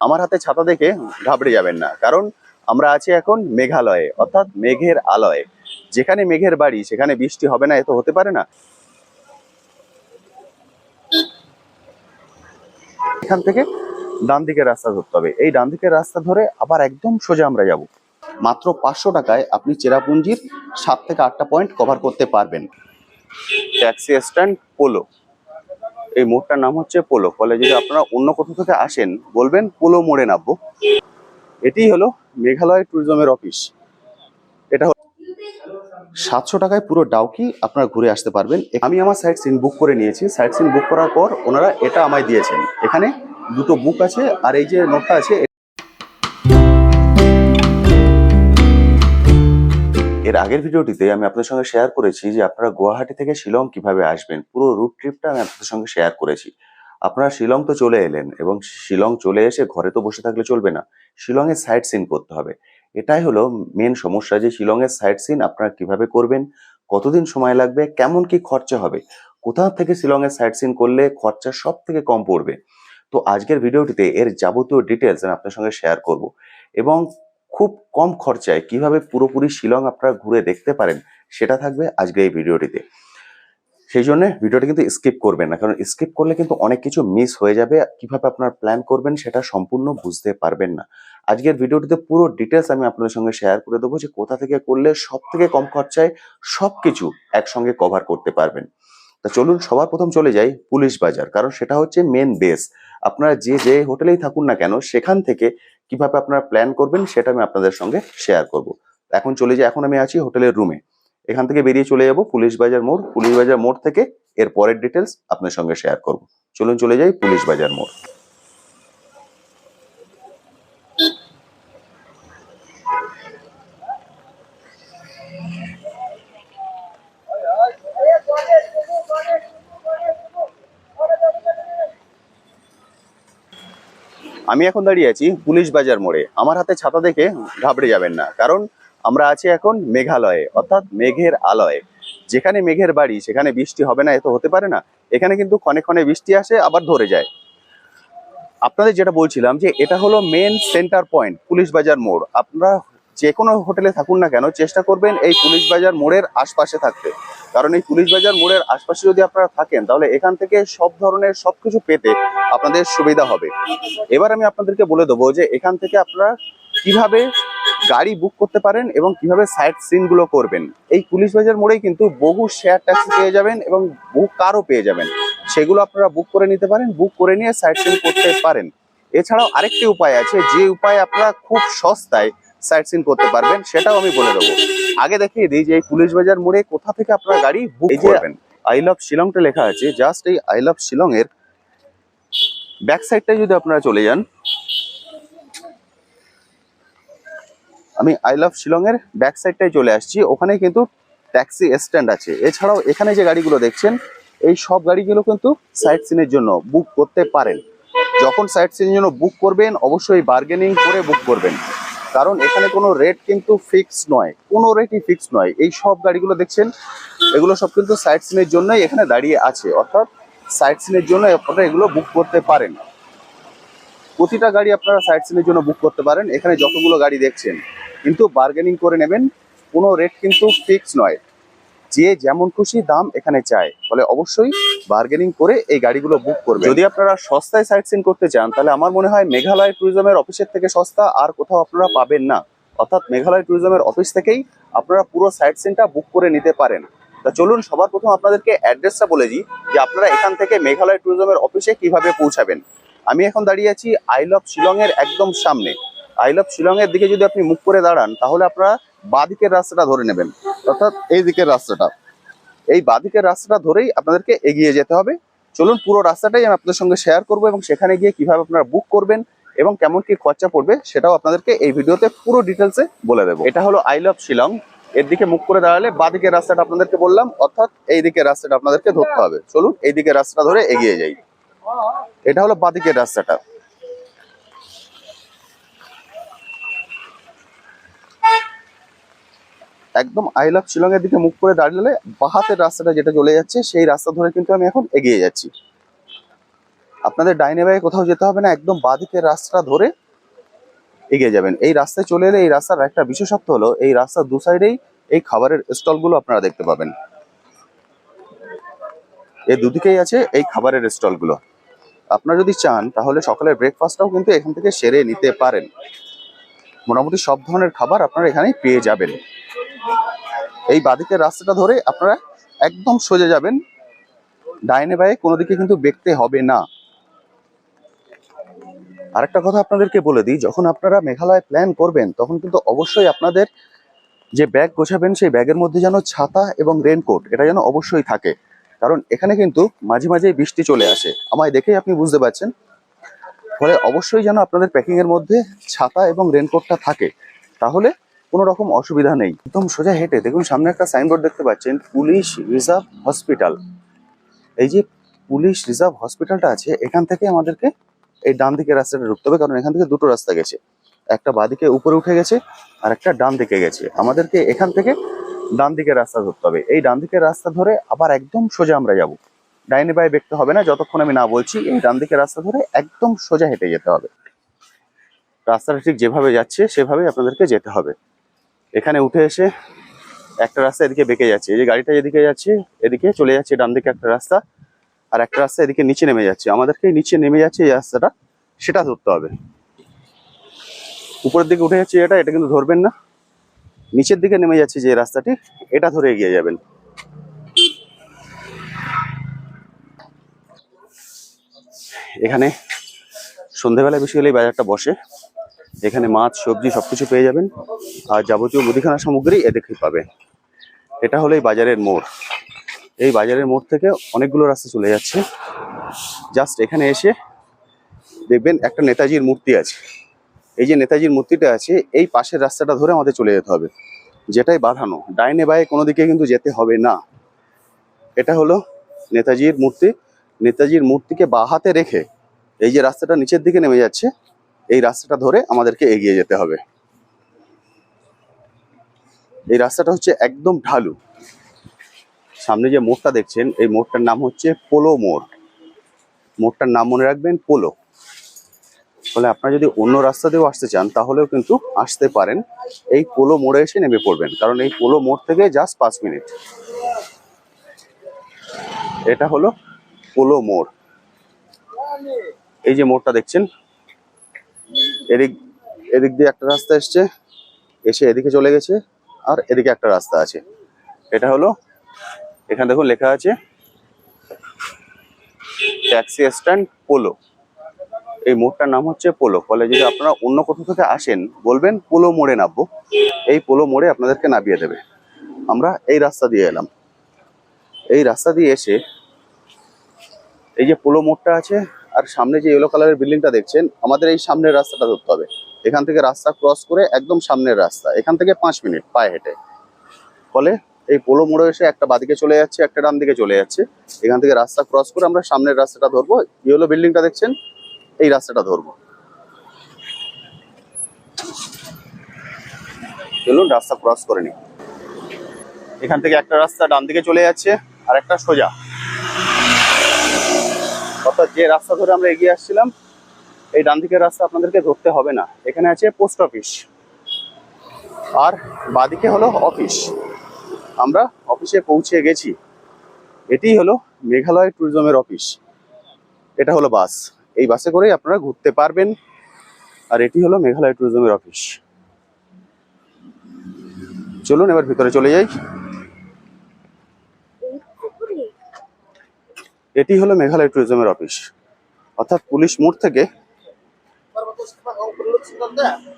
আমার হাতে ছাতা দেখে ঘাবড়ে যাবেন না, কারণ আমরা আছি এখন মেঘালয়ে, অর্থাৎ মেঘের আলয়ে। যেখানে মেঘের বাড়ি সেখানে বৃষ্টি হবে না, এ তো হতে পারে না। এখান থেকে ডান দিকের রাস্তা ধরতে হবে, এই ডান দিকের রাস্তা ধরে আবার একদম সোজা আমরা যাব। মাত্র 500 টাকায় আপনি চেরাপুঞ্জির 7 থেকে 8টা পয়েন্ট কভার করতে পারবেন। ট্যাক্সি স্ট্যান্ড পোলো, এই মোড়টার নাম হচ্ছে পোলো। ফলে যদি আপনারা অন্য কোথাও থেকে আসেন বলবেন পোলো মোড়ে নামবো। এটি হলো মেঘালয় ট্যুরিজমের অফিস। এটা 700 টাকায় পুরো ডাউকি আপনারা ঘুরে আসতে পারবেন। আমি আমার সাইট সিন বুক করে নিয়েছি। সাইট সিন বুক করার পর ওনারা এটা আমায় দিয়েছেন। এখানে দুটো বুক আছে, আর এই যে নোটটা আছে। এর আগের ভিডিওটিতে আমি আপনাদের সঙ্গে শেয়ার করেছি যে আপনারা গুয়াহাটি থেকে শিলং কিভাবে আসবেন, পুরো রুট ট্রিপটা আমি আপনাদের সঙ্গে শেয়ার করেছি। আপনারা শিলং তো চলে এলেন, এবং শিলং চলে এসে ঘরে তো বসে থাকলে চলবে না, শিলংয়ের সাইট সিন করতে হবে। এটাই হলো মেন সমস্যা, যে শিলংয়ের সাইট সিন আপনারা কিভাবে করবেন, কতদিন সময় লাগবে, কেমন কি খরচা হবে, কোথা থেকে শিলংয়ের সাইট সিন করলে খরচা সব থেকে কম পড়বে। তো আজকের ভিডিওটিতে এর যাবতীয় ডিটেলস আমি আপনার সঙ্গে শেয়ার করব, এবং খুব কম খরচায় কিভাবে পুরোপুরি শিলং আপনারা ঘুরে দেখতে পারেন সেটা থাকবে আজকে এই ভিডিওটিতে। সেই জন্য ভিডিওটা কিন্তু স্কিপ করবেন না, কারণ স্কিপ করলে কিন্তু অনেক কিছু মিস হয়ে যাবে। কিভাবে আপনার প্ল্যান করবেন সেটা সম্পূর্ণ বুঝতে পারবেন না। আজকের ভিডিওটিতে পুরো ডিটেলস আমি আপনাদের সঙ্গে শেয়ার করে দেবো, যে কোথা থেকে করলে সব থেকে কম খরচায় সবকিছু একসঙ্গে কভার করতে পারবেন। তা চলুন সবার প্রথম চলে যাই পুলিশ বাজার, কারণ সেটা হচ্ছে মেন বেস। আপনারা যে হোটেলেই থাকুন না কেন, সেখান থেকে কিভাবে আপনারা প্ল্যান করবেন সেটা আমি আপনাদের সঙ্গে শেয়ার করব। এখন চলে যাই, এখন আমি আছি হোটেলের রুমে। এখান থেকে বেরিয়ে চলে যাব পুলিশ বাজার মোড়। পুলিশ বাজার মোড় থেকে এর পরের ডিটেলস আপনার সঙ্গে শেয়ার করব। চলুন চলে যাই পুলিশ বাজার মোড়। আমি এখন দাঁড়িয়ে আছি পুলিশ বাজার মোড়ে। আমার হাতে ছাতা দেখে ঘাবড়ে যাবেন না, কারণ আমরা আছি এখন মেঘালয়ে, অর্থাৎ মেঘের আলয়ে। যেখানে মেঘের বাড়ি সেখানে বৃষ্টি হবে না, এ তো হতে পারে না। এখানে কিন্তু ক্ষণে ক্ষণে বৃষ্টি আসে আবার ধরে যায়। আপনাদের যেটা বলছিলাম, যে এটা হলো মেন সেন্টার পয়েন্ট পুলিশ বাজার মোড়। আপনারা যে কোনো হোটেলে থাকুন না কেন, চেষ্টা করবেন এই পুলিশ বাজার মোড়ের আশপাশে থাকতে, কারণ এই পুলিশ বাজার মোড়ের আশপাশে যদি আপনারা থাকেন তাহলে এখান থেকে সব ধরনের সবকিছু পেতে আপনাদের সুবিধা হবে। এবার আমি আপনাদেরকে বলে দেবো যে এখান থেকে আপনারা কিভাবে গাড়ি বুক করতে পারেন এবং কিভাবে সাইট সিন গুলো করবেন। এই পুলিশ বাজার মোড়েই কিন্তু বহু শেয়ার ট্যাক্সি পেয়ে যাবেন এবং বহু কারও পেয়ে যাবেন, সেগুলো আপনারা বুক করে নিতে পারেন, বুক করে নিয়ে সাইট সিন করতে পারেন। এছাড়াও আরেকটি উপায় আছে, যে উপায় আপনারা খুব সস্তায় সাইট সিন করতে পারবেন, সেটাও আমি বলে দেবো। আগে দেখিয়ে দিই যে এই পুলিশ বাজার মোড়ে কোথা থেকে আপনারা গাড়ি বুক করবেন। আই লাভ শিলংটা লেখা আছে, জাস্ট এই আই লাভ শিলং এর ব্যাক সাইডটাই যদি আপনারা চলে যান, আমি আই লাভ শিলং এর ব্যাক সাইডটাই চলে আসছি। ওখানে কিন্তু ট্যাক্সি স্ট্যান্ড আছে। এছাড়াও এখানে যে গাড়িগুলো দেখছেন, এই সব গাড়িগুলো কিন্তু সাইট সিনের জন্য বুক করতে পারেন। যখন সাইট সিনের জন্য বুক করবেন অবশ্যই বার্গেনিং করে বুক করবেন, কারণ এখানে কোনো রেট কিন্তু ফিক্স নয়, কোনো রেটই ফিক্স নয়। এই সব গাড়িগুলো দেখছেন, এগুলো সব কিন্তু সাইট সিনের জন্যই এখানে দাঁড়িয়ে আছে, অর্থাৎ সাইট সিনের জন্য আপনারা এগুলো বুক করতে পারেন। প্রতিটা গাড়ি আপনারা সাইট সিনের জন্য বুক করতে পারেন। এখানে যতগুলো গাড়ি দেখছেন, কিন্তু বার্গেনিং করে নেবেন, কোনো রেট কিন্তু ফিক্স নয়। যে যেমন খুশি দাম এখানে চায়, ফলে অবশ্যই বার্গেনিং করে এই গাড়িগুলো বুক করবেন। যদি আপনারা সস্তায় সাইট সিন করতে চান, তাহলে আমার মনে হয় মেঘালয় ট্যুরিজমের অফিসের থেকে সস্তা আর কোথাও আপনারা পাবেন না। অর্থাৎ মেঘালয় ট্যুরিজমের অফিস থেকেই আপনারা পুরো সাইট সিনটা বুক করে নিতে পারেন। তা চলুন সবার প্রথম আপনাদেরকে অ্যাড্রেসটা বলে দিই, যে আপনারা এখান থেকে মেঘালয় ট্যুরিজমের অফিসে কিভাবে পৌঁছাবেন। আমি এখন দাঁড়িয়ে আছি আই লাভ শিলং এর একদম সামনে। আই লাভ শিলং এর দিকে যদি আপনি মুখ করে দাঁড়ান, তাহলে আপনারা বাঁদিকের রাস্তাটা ধরে নেবেন, অর্থাৎ এই দিকের রাস্তাটা। এই বাঁদিকের রাস্তাটা ধরেই আপনাদেরকে এগিয়ে যেতে হবে। চলুন পুরো রাস্তাটাই আমি আপনাদের সঙ্গে শেয়ার করবো, এবং সেখানে গিয়ে কিভাবে আপনারা বুক করবেন এবং কেমন কি খরচা পড়বে সেটাও আপনাদেরকে এই ভিডিওতে পুরো ডিটেলসে বলে দেবো। এটা হলো আই লাভ শিলং। এর দিকে মুখ করে দাঁড়ালে বাঁদিকের রাস্তাটা আপনাদেরকে বললাম, অর্থাৎ এই দিকের রাস্তাটা আপনাদেরকে ধরতে হবে। চলুন এই দিকের রাস্তাটা ধরে এগিয়ে যাই। এটা হলো বাঁদিকের রাস্তাটা। একদম আই লাভ শিলং এর দিকে মুখ করে দাঁড়ালে বাঁ হাতের রাস্তাটা যেটা চলে যাচ্ছে, সেই রাস্তা ধরে কিন্তু আমি এখন এগিয়ে যাচ্ছি। আপনাদের ডাইনে বাঁয়ে কোথাও যেতে হবে না, একদম বাঁদিকের রাস্তা ধরে এগিয়ে যাবেন। এই রাস্তায় চলে এলে এই রাস্তার একটা বিশেষত্ব হলো এই রাস্তার দু সাইডেই এই খাবারের স্টলগুলো আপনারা দেখতে পাবেন। এই দুদিকেই আছে এই খাবারের স্টলগুলো। আপনারা যদি চান তাহলে সকালের ব্রেকফাস্টটাও কিন্তু এখান থেকে সেরে নিতে পারেন। মোটামুটি সব ধরনের খাবার আপনারা এখানেই পেয়ে যাবেন। এই বাঁদিকের রাস্তাটা ধরে আপনারা একদম সোজা যাবেন, ডাইনে বাঁয়ে কোনো দিকে কিন্তু বেঁকতে হবে না। আরেকটা কথা আপনাদেরকে বলে দিই, যখন আপনারা মেঘালয় প্ল্যান করবেন তখন কিন্তু অবশ্যই আপনাদের যে ব্যাগ গোছাবেন সেই ব্যাগের মধ্যে যেন ছাতা এবং রেনকোট এটা যেন অবশ্যই থাকে, কারণ এখানে কিন্তু মাঝে মাঝে বৃষ্টি চলে আসে, আমায় দেখেই আপনি বুঝতে পারছেন। ফলে অবশ্যই যেন আপনাদের প্যাকিং এর মধ্যে ছাতা এবং রেনকোটটা থাকে, তাহলে কোনো রকম অসুবিধা নেই। একদম সোজা হেঁটে দেখুন সামনে একটা সাইনবোর্ড দেখতে পাচ্ছেন, পুলিশ রিজার্ভ হসপিটাল। এই যে পুলিশ রিজার্ভ হসপিটালটা আছে এখান থেকে আমাদেরকে এই ডান দিকে রাস্তাটা ঢুকতে হবে, কারণ এখান থেকে দুটো রাস্তা গেছে, একটা বাঁদিকে উপরে উঠে গেছে আর একটা ডান দিকে গেছে। আমাদেরকে এখান থেকে ডান দিকের রাস্তা ধরতে হবে। এই ডান দিকের রাস্তা ধরে আবার একদম সোজা আমরা যাব, ডাইনে বাঁয়ে বেঁকতে হবে না যতক্ষণ আমি না বলছি। এই ডান দিকের রাস্তা ধরে একদম সোজা হেঁটে যেতে হবে, রাস্তাটা ঠিক যেভাবে যাচ্ছে সেভাবেই আপনাদেরকে যেতে হবে। এখানে উঠে এসে একটা রাস্তা এদিকে বেঁকে যাচ্ছে, এই যে গাড়িটা এদিকে যাচ্ছে এদিকে চলে যাচ্ছে ডান দিকে একটা রাস্তা, আর একটা রাস্তা এদিকে নিচে নেমে যাচ্ছে, আমাদেরকে নিচে নেমে যাচ্ছে এই রাস্তাটা, সেটা ধরতে হবে। উপরের দিকে উঠে যাচ্ছে এটা কিন্তু ধরবেন না, নিচের দিকে নেমে যাচ্ছে যে রাস্তাটি এটা ধরে এগিয়ে যাবেন। এখানে সন্ধ্যেবেলা বেশি হলেই বাজারটা বসে, এখানে মাছ সবজি সবকিছু পেয়ে যাবেন, আর যাবতীয় মুদিখানা সামগ্রী এদিকেই পাবেন। এটা হলো এই বাজারের মোড়। এই বাজারের মোড় থেকে অনেকগুলো রাস্তা চলে যাচ্ছে, জাস্ট এখানে এসে দেখবেন একটা নেতাজির মূর্তি আছে, এই যে নেতাজির মূর্তিটা আছে এই পাশের রাস্তাটা ধরে আমাদের চলে যেতে হবে, যেটাই বাঁধানো, ডাইনে বাঁয়ে কোনো দিকে কিন্তু যেতে হবে না। এটা হলো নেতাজির মূর্তি, নেতাজির মূর্তিকে বাঁ হাতে রেখে এই যে রাস্তাটা নিচের দিকে নেমে যাচ্ছে এই রাস্তাটা ধরে আমাদেরকে এগিয়ে যেতে হবে। এই রাস্তাটা হচ্ছে একদম ঢালু। সামনে যে মোড়টা দেখছেন এই মোড়টার নাম হচ্ছে পোলো মোড়, মোড়টার নাম মনে রাখবেন পোলো। ফলে আপনারা যদি অন্য রাস্তা দিয়েও আসতে চান তাহলেও কিন্তু আসতে পারেন, এই পোলো মোড়ে এসে নেমে পড়বেন, কারণ এই পোলো মোড় থেকে জাস্ট 5 মিনিট। এটা হলো পোলো মোড়। এই যে মোড়টা দেখছেন এদিক দিয়ে একটা রাস্তা এসছে, এসে এদিকে চলে গেছে, আর এদিকে একটা রাস্তা আছে। এটা হলো, এখানে দেখুন লেখা আছে ট্যাক্সি স্ট্যান্ড পোলো। এই মোড়টার নাম হচ্ছে পোলো। ফলে যদি আপনারা অন্য কোথাও থেকে আসেন বলবেন পোলো মোড়ে নামবো, এই পোলো মোড়ে আপনাদেরকে নামিয়ে দেবে। আমরা এই রাস্তা দিয়ে এলাম, এই রাস্তা দিয়ে এসে এই যে পোলো মোড়টা আছে আর সামনে যে ইয়েলো কালারের বিল্ডিংটা দেখছেন, আমাদের এই সামনের রাস্তাটা ধরতে হবে। এখান থেকে রাস্তা ক্রস করে একদম সামনের রাস্তা, এখান থেকে 5 মিনিট পায়ে হেঁটে। ফলে এই পোলো মোড়ে এসে একটা বাদিকে চলে যাচ্ছে একটা ডান দিকে চলে যাচ্ছে, এখান থেকে রাস্তা ক্রস করে আমরা সামনের রাস্তাটা ধরবো, ইয়েলো বিল্ডিংটা দেখছেন এই রাস্তাটা ধরবো। চলুন রাস্তা ক্রস করে নি। এখান থেকে একটা রাস্তা ডান দিকে চলে যাচ্ছে আর একটা সোজা, অর্থাৎ যে রাস্তা ধরে আমরা এগিয়ে আসছিলাম এই ডান দিকের রাস্তা আপনাদেরকে ধরতে হবে না। এখানে আছে পোস্ট অফিস আর বাদিকে হলো অফিস। আমরা অফিসে পৌঁছে গেছি। এটি হলো মেঘালয় ট্যুরিজমের অফিস। এটা হলো বাস, এই বাসে করেই আপনারা ঘুরতে পারবেন। আর এটি হলো মেঘালয় ট্যুরিজমের অফিস। চলুন এবার ভিতরে চলে যাই। এটি হলো মেঘালয় ট্যুরিজমের অফিস, অর্থাৎ পুলিশ মোড় থেকে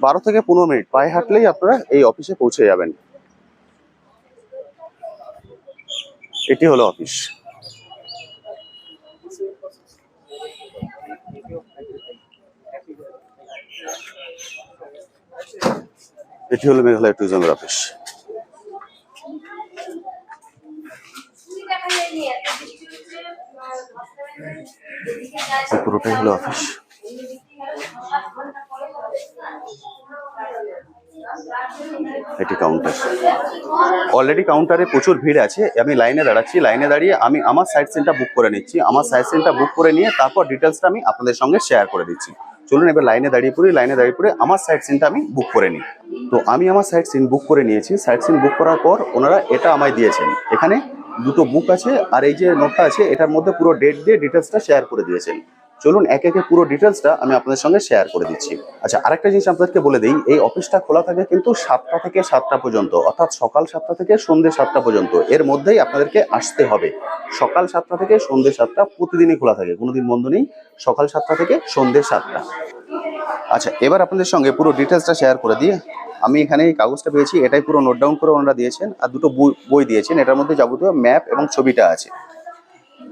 12 থেকে 15 মিনিট পায়ে হাঁটলেই আপনারা এই অফিসে পৌঁছে যাবেন। এটি হলো অফিস। এটি হলো মেঘালয় ট্যুরিজমের অফিস। পুরোটাই হলো অফিস। এটি কাউন্টার। অলরেডি কাউন্টারে প্রচুর ভিড় আছে, আমি লাইনে দাঁড়াচ্ছি, লাইনে দাঁড়িয়ে আমি আমার সাইট সিনটা বুক করে নিচ্ছি। আমার সাইট সিনটা বুক করে নিয়ে তারপর ডিটেলসটা আমি আপনাদের সঙ্গে শেয়ার করে দিচ্ছি। চলুন এবার লাইনে দাঁড়িয়ে পড়ে আমার সাইট সিনটা আমি বুক করে নিই। তো আমি আমার সাইট সিন বুক করে নিয়েছি। সাইট সিন বুক করার পর ওনারা এটা আমায় দিয়েছেন। এখানে দুটো বুক আছে আর এই যে নোটটা আছে এটার মধ্যে পুরো ডেট দিয়ে ডিটেলসটা শেয়ার করে দিয়েছেন। চলুন একে একে পুরো ডিটেলসটা আমি আপনাদের সঙ্গে শেয়ার করে দিচ্ছি। আচ্ছা, আরেকটা জিনিস আপনাদেরকে বলে দিই, এই অফিসটা খোলা থাকে কিন্তু 7টা থেকে 7টা পর্যন্ত, অর্থাৎ সকাল 7টা থেকে সন্ধ্যে 7টা পর্যন্ত। এর মধ্যেই আপনাদেরকে আসতে হবে। সকাল 7টা থেকে সন্ধ্যে 7টা প্রতিদিনই খোলা থাকে, কোনোদিন বন্ধ নেই। সকাল 7টা থেকে সন্ধ্যে 7টা। আচ্ছা, এবার আপনাদের সঙ্গে পুরো ডিটেলসটা শেয়ার করে দিই। আমি এখানে এই কাগজটা পেয়েছি, এটাই পুরো নোট ডাউন করে ওনারা দিয়েছেন। আর দুটো বই দিয়েছেন, এটার মধ্যে যাবতীয় ম্যাপ এবং ছবিটা আছে,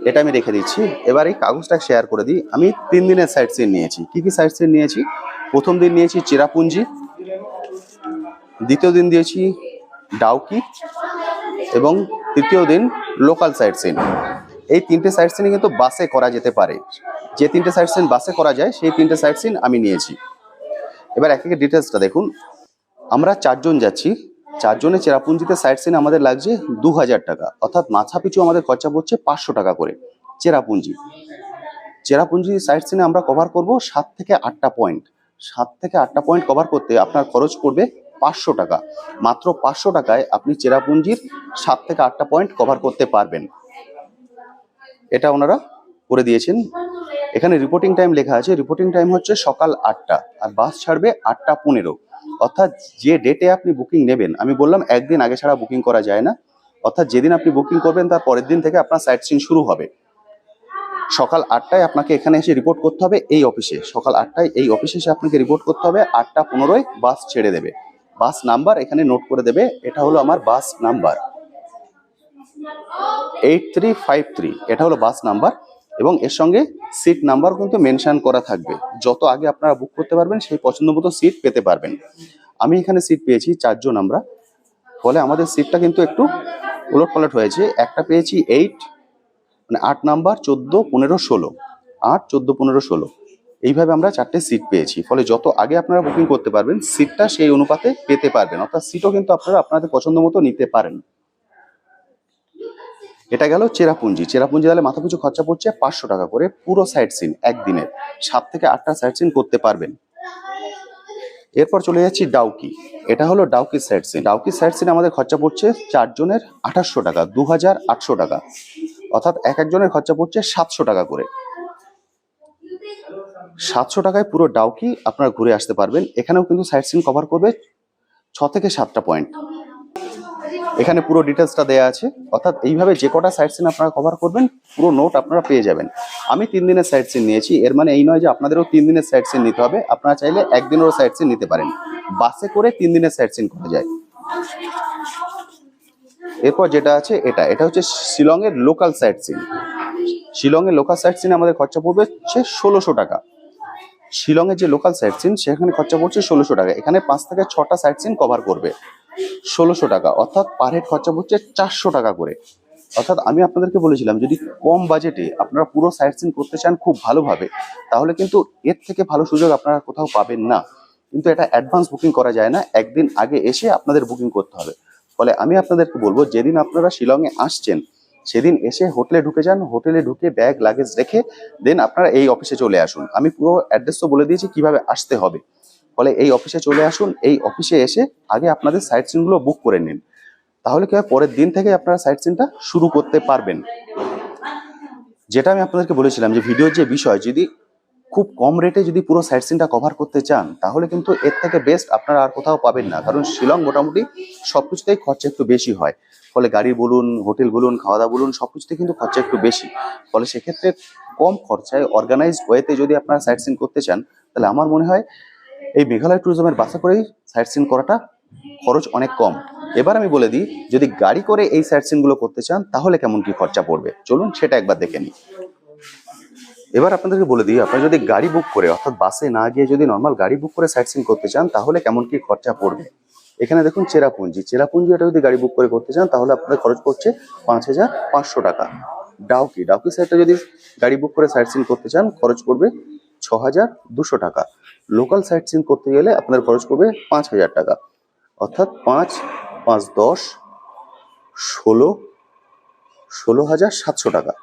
এটা আমি রেখে দিচ্ছি। এবার এই কাগজটা শেয়ার করে দিই। আমি 3 দিনের সাইট সিন নিয়েছি। কি কি সাইট সিন নিয়েছি? প্রথম দিন নিয়েছি চেরাপুঞ্জি, দ্বিতীয় দিন দিয়েছি ডাউকি এবং তৃতীয় দিন লোকাল সাইট সিন। এই 3টে সাইট সিন কিন্তু বাসে করা যেতে পারে। যে 3টে সাইট সিন বাসে করা যায় সেই 3টে সাইট সিন আমি নিয়েছি। এবার এক একে ডিটেলসটা দেখুন। আমরা 4 জন যাচ্ছি। 4 জনে চেরাপুঞ্জিতে সাইট সিন আমাদের লাগছে 2000 টাকা, অর্থাৎ মাথা পিছু আমাদের খরচা পড়ছে 500 টাকা করে। চেরাপুঞ্জি সাইট সিনে আমরা কভার করব 7 থেকে 8টা পয়েন্ট। 7 থেকে 8টা পয়েন্ট কভার করতে আপনার খরচ পড়বে 500 টাকা। মাত্র 500 টাকায় আপনি চেরাপুঞ্জির 7 থেকে 8টা পয়েন্ট কভার করতে পারবেন। এটা ওনারা করে দিয়েছেন। এখানে রিপোর্টিং টাইম লেখা আছে, রিপোর্টিং টাইম হচ্ছে সকাল 8টা, আর বাস ছাড়বে 8টা 15। অর্থাৎ যে ডেটে আপনি বুকিং নেবেন, আমি বললাম একদিন আগে ছাড়া বুকিং করা যায় না, অর্থাৎ যেদিন আপনি বুকিং করবেন তার পরের দিন থেকে আপনার সাইট সিন শুরু হবে। সকাল 8টায় আপনাকে এখানে এসে রিপোর্ট করতে হবে এই অফিসে। সকাল 8টায় এই অফিসে এসে আপনাকে রিপোর্ট করতে হবে। 8টা 15-য় বাস ছেড়ে দেবে। বাস নাম্বার এখানে নোট করে দেবে, এটা হলো আমার বাস নাম্বার 8353। এটা হলো বাস নাম্বার এবং এর সঙ্গে সিট নাম্বার কিন্তু মেনশন করা থাকবে। যত আগে আপনারা বুক করতে পারবেন সেই পছন্দ মতো সিট পেতে পারবেন। আমি এখানে সিট পেয়েছি 4 জন আমরা, ফলে আমাদের সিটটা কিন্তু একটু উলটপালট হয়েছে। একটা পেয়েছি 8, মানে 8 নাম্বার, 14, 15, 16, 8, 14, 15, 16, এইভাবে আমরা 4টে সিট পেয়েছি। ফলে যত আগে আপনারা বুকিং করতে পারবেন সিটটা সেই অনুপাতে পেতে পারবেন, অর্থাৎ সিটও কিন্তু আপনারা আপনাদের পছন্দ মতো নিতে পারেন। এটা গেল চেরাপুঞ্জি। তাহলে মাথা পিছু খরচা পড়ছে 500 টাকা করে পুরো সাইট সিন একদিনের। 7 থেকে 8টা সাইট সিন করতে পারবেন। এরপর চলে যাচ্ছি ডাউকি। এটা হলো Dawki sight seen. Dawki sight seen আমাদের খরচা পড়ছে 4 জনের 2800 টাকা, 2800 টাকা, অর্থাৎ এক একজনের খরচা পড়ছে 700 টাকা করে। 700 টাকায় পুরো ডাউকি আপনারা ঘুরে আসতে পারবেন। এখানেও কিন্তু সাইট সিন কভার করবে 6 থেকে 7টা পয়েন্ট। এখানে পুরো ডিটেলসটা দেওয়া আছে, অর্থাৎ এইভাবে যে কটা সাইট সিন আপনারা কভার করবেন পুরো নোট আপনারা পেয়ে যাবেন। আমি 3 দিনের সাইট সিন নিয়েছি, এর মানে এই নয় যে আপনাদেরও 3 দিনের সাইট সিন নিতে হবে। আপনারা চাইলে একদিনেরও সাইট সিন নিতে পারেন। বাসে করে 3 দিনের সাইট সিন করা যায়। এরপর যেটা আছে এটা হচ্ছে শিলংয়ের লোকাল সাইট সিন। শিলংয়ের লোকাল সাইট সিনে আমাদের খরচা পড়বে হচ্ছে 1600 টাকা। শিলংয়ের যে লোকাল সাইট সিন সেখানে খরচা পড়ছে 1600 টাকা। এখানে 5 থেকে 6টা সাইট সিন কভার করবে 1600 টাকা, অর্থাৎ পার হেড খরচা পড়ছে 400 টাকা করে। অর্থাৎ আমি আপনাদেরকে বলেছিলাম যদি কম বাজেটে আপনারা পুরো সাইট সিন করতে চান খুব ভালোভাবে, তাহলে কিন্তু এর থেকে ভালো সুযোগ আপনারা কোথাও পাবেন না। কিন্তু এটা অ্যাডভান্স বুকিং করা যায় না, একদিন আগে এসে আপনাদের বুকিং করতে হবে। ফলে আমি আপনাদেরকে বলবো যেদিন আপনারা শিলংয়ে আসছেন সেদিন এসে হোটেলে ঢুকে যান, হোটেলে ঢুকে ব্যাগ লাগেজ রেখে দেন আপনারা এই অফিসে চলে আসুন। আমি পুরো অ্যাড্রেসও বলে দিয়েছি কিভাবে আসতে হবে। ফলে এই অফিসে চলে আসুন, এই অফিসে এসে আগে আপনাদের সাইট সিনগুলো বুক করে নিন, তাহলে কি হয় পরের দিন থেকে আপনারা সাইট সিনটা শুরু করতে পারবেন। যেটা আমি আপনাদেরকে বলেছিলাম যে ভিডিওর যে বিষয়, যদি খুব কম রেটে যদি পুরো সাইট সিনটা কভার করতে চান তাহলে কিন্তু এর থেকে বেস্ট আপনারা আর কোথাও পাবেন না। কারণ শিলং মোটামুটি সবকিছুতেই খরচা একটু বেশি হয়। ফলে গাড়ি বলুন, হোটেল বলুন, খাওয়া দাওয়া বলুন, সবকিছুতে কিন্তু খরচা একটু বেশি। ফলে সেক্ষেত্রে কম খরচায় অর্গানাইজড ওয়েতে যদি আপনারা সাইট সিন করতে চান তাহলে আমার মনে হয় এই মেঘালয় ট্যুরিজমের বাসে করেই সাইট সিন করাটা খরচ অনেক কম। এবার আমি বলে দিই যদি গাড়ি করে এই সাইট সিনগুলো করতে চান তাহলে কেমন কি খরচা পড়বে, চলুন সেটা একবার দেখে নিই। এবার আপনাদেরকে বলে দিই আপনারা যদি গাড়ি বুক করে, অর্থাৎ বাসে না গিয়ে যদি নর্মাল গাড়ি বুক করে সাইট সিন করতে চান তাহলে কেমন কি খরচা পড়বে। এখানে দেখুন চেরাপুঞ্জি এটা যদি গাড়ি বুক করে করতে চান তাহলে আপনাদের খরচ পড়ছে 5500 টাকা। ডাউকি সাইডটা যদি গাড়ি বুক করে সাইট সিন করতে চান খরচ পড়বে 6200 টাকা। লোকাল সাইট সিন করতে গেলে আপনাদের খরচ পড়বে 5000 টাকা। অর্থাৎ 5, 5, 10, 16, 16,700 টাকা।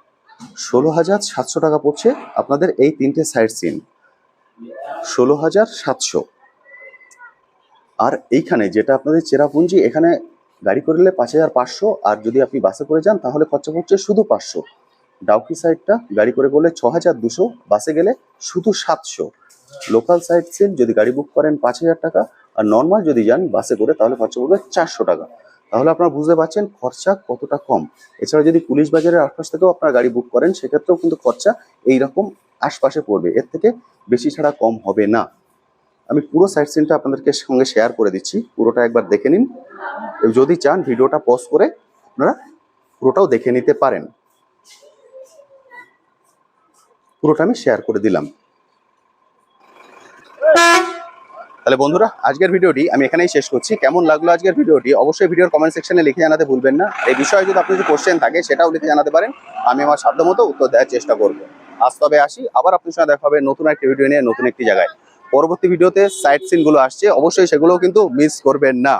16,700 টাকা পড়ছে আপনাদের এই 3টে সাইট সিন, 16,700। আর এইখানে যেটা আপনাদের চেরাপুঞ্জি, এখানে গাড়ি করলে 5,500, আর যদি আপনি বাসে করে যান তাহলে খরচা পড়ছে শুধু 500। ডাউকি সাইডটা গাড়ি করে করলে 6,200, বাসে গেলে শুধু 700। লোকাল সাইট সিন যদি গাড়ি বুক করেন 5,000 টাকা, আর নর্মাল যদি যান বাসে করে তাহলে খরচা পড়বে 400 টাকা। তাহলে আপনারা বুঝতে পারছেন খরচা কতটা কম। এছাড়া যদি পুলিশ বাজারের আশপাশ থেকেও আপনারা গাড়ি বুক করেন সেক্ষেত্রেও কিন্তু খরচা এইরকম আশপাশে পড়বে, এর থেকে বেশি ছাড়া কম হবে না। আমি পুরো সাইট সিনটা আপনাদেরকে সঙ্গে শেয়ার করে দিচ্ছি, পুরোটা একবার দেখে নিন। যদি চান ভিডিওটা পজ করে আপনারা পুরোটাও দেখে নিতে পারেন। পুরোটা আমি শেয়ার করে দিলাম। তাহলে বন্ধুরা, আজকের ভিডিওটি আমি এখানেই শেষ করছি। কেমন লাগলো আজকের ভিডিওটি অবশ্যই ভিডিওর কমেন্ট সেকশনে লিখে জানাতে ভুলবেন না। এই বিষয়ে যদি আপনার কিছু কোশ্চেন থাকে সেটাও লিখে জানাতে পারেন, আমি আমার সাধ্যমতো উত্তর দেওয়ার চেষ্টা করব। আজ তবে আসি, আবার আপনার সঙ্গে দেখা হবে নতুন একটি ভিডিও নিয়ে, নতুন একটি জায়গায়। পরবর্তী ভিডিওতে সাইট সিনগুলো আসছে, অবশ্যই সেগুলোও কিন্তু মিস করবেন না।